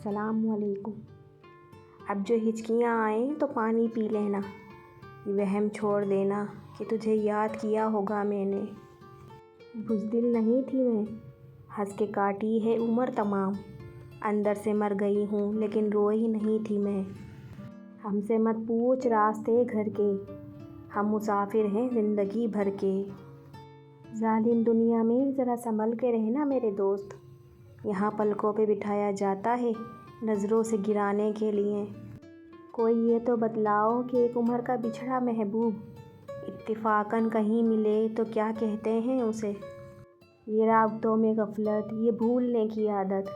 السلام علیکم۔ اب جو ہچکیاں آئیں تو پانی پی لینا، یہ وہم چھوڑ دینا کہ تجھے یاد کیا ہوگا میں نے۔ بزدل نہیں تھی میں، ہنس کے کاٹی ہے عمر تمام، اندر سے مر گئی ہوں لیکن روئی نہیں تھی میں۔ ہم سے مت پوچھ راستے گھر کے، ہم مسافر ہیں زندگی بھر کے۔ ظالم دنیا میں ذرا سنبھل کے رہنا میرے دوست، یہاں پلکوں پہ بٹھایا جاتا ہے نظروں سے گرانے کے لیے۔ کوئی یہ تو بتلاؤ کہ ایک عمر کا بچھڑا محبوب اتفاقاً کہیں ملے تو کیا کہتے ہیں اسے۔ یہ رابطوں میں غفلت، یہ بھولنے کی عادت،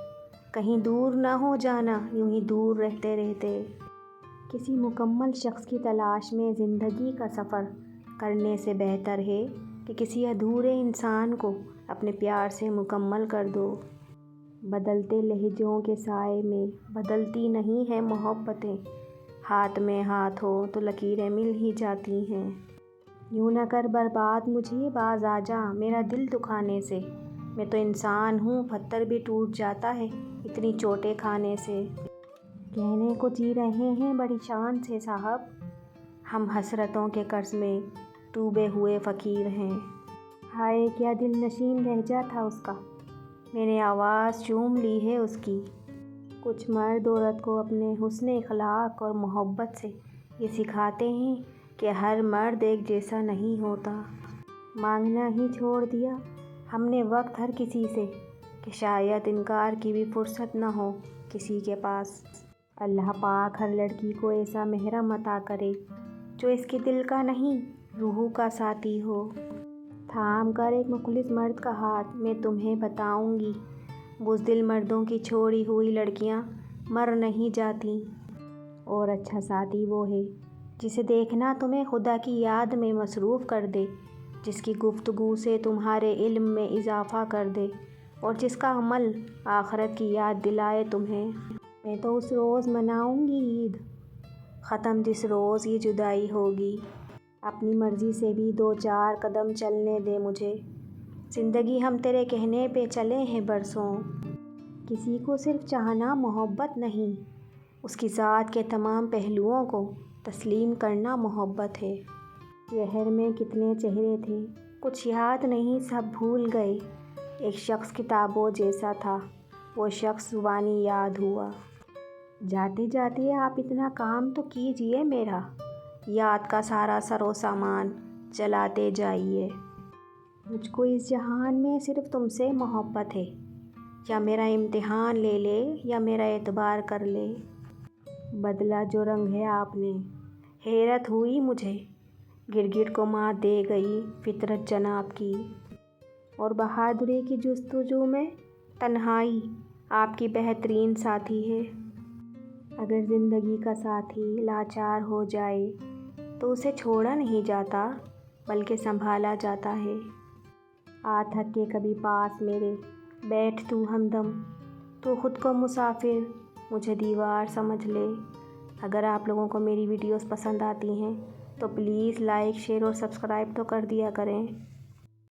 کہیں دور نہ ہو جانا یوں ہی دور رہتے رہتے۔ کسی مکمل شخص کی تلاش میں زندگی کا سفر کرنے سے بہتر ہے کہ کسی ادھورے انسان کو اپنے پیار سے مکمل کر دو۔ بدلتے لہجوں کے سائے میں بدلتی نہیں ہیں محبتیں، ہاتھ میں ہاتھ ہو تو لکیریں مل ہی جاتی ہیں۔ یوں نہ کر برباد مجھے، باز آ جا میرا دل دکھانے سے، میں تو انسان ہوں پتھر بھی ٹوٹ جاتا ہے اتنی چوٹیں کھانے سے۔ کہنے کو جی رہے ہیں بڑی شان سے صاحب، ہم حسرتوں کے قرض میں ڈوبے ہوئے فقیر ہیں۔ ہائے کیا دل نشین لہجہ تھا اس کا، میں نے آواز چوم لی ہے اس کی۔ کچھ مرد عورت کو اپنے حسن اخلاق اور محبت سے یہ سکھاتے ہیں کہ ہر مرد ایک جیسا نہیں ہوتا۔ مانگنا ہی چھوڑ دیا ہم نے وقت ہر کسی سے کہ شاید انکار کی بھی فرصت نہ ہو کسی کے پاس۔ اللہ پاک ہر لڑکی کو ایسا محرم عطا کرے جو اس کے دل کا نہیں روح کا ساتھی ہو۔ تھام کر ایک مخلص مرد کا ہاتھ میں تمہیں بتاؤں گی، بزدل مردوں کی چھوڑی ہوئی لڑکیاں مر نہیں جاتیں، اور اچھا ساتھی وہ ہے جسے دیکھنا تمہیں خدا کی یاد میں مصروف کر دے، جس کی گفتگو سے تمہارے علم میں اضافہ کر دے، اور جس کا عمل آخرت کی یاد دلائے تمہیں۔ میں تو اس روز مناؤں گی عید ختم جس روز یہ جدائی ہوگی۔ اپنی مرضی سے بھی دو چار قدم چلنے دے مجھے، زندگی ہم تیرے کہنے پہ چلے ہیں برسوں۔ کسی کو صرف چاہنا محبت نہیں، اس کی ذات کے تمام پہلوؤں کو تسلیم کرنا محبت ہے۔ شہر میں کتنے چہرے تھے کچھ یاد نہیں سب بھول گئے، ایک شخص کتابوں جیسا تھا وہ شخص زبانی یاد ہوا۔ جاتے جاتے آپ اتنا کام تو کیجئے میرا، یاد کا سارا سر و سامان چلاتے جائیے۔ مجھ کو اس جہان میں صرف تم سے محبت ہے، یا میرا امتحان لے لے یا میرا اعتبار کر لے۔ بدلا جو رنگ ہے آپ نے، حیرت ہوئی مجھے، گرگٹ کو مات دے گئی فطرت جناب کی، اور بہادری کی جستجو میں تنہائی آپ کی بہترین ساتھی ہے۔ اگر زندگی کا ساتھی لاچار ہو جائے تو اسے چھوڑا نہیں جاتا بلکہ سنبھالا جاتا ہے۔ آ تھک کے کبھی پاس میرے بیٹھ تو ہمدم، تو خود کو مسافر مجھے دیوار سمجھ لے۔ اگر آپ لوگوں کو میری ویڈیوز پسند آتی ہیں تو پلیز لائک شیئر اور سبسکرائب تو کر دیا کریں۔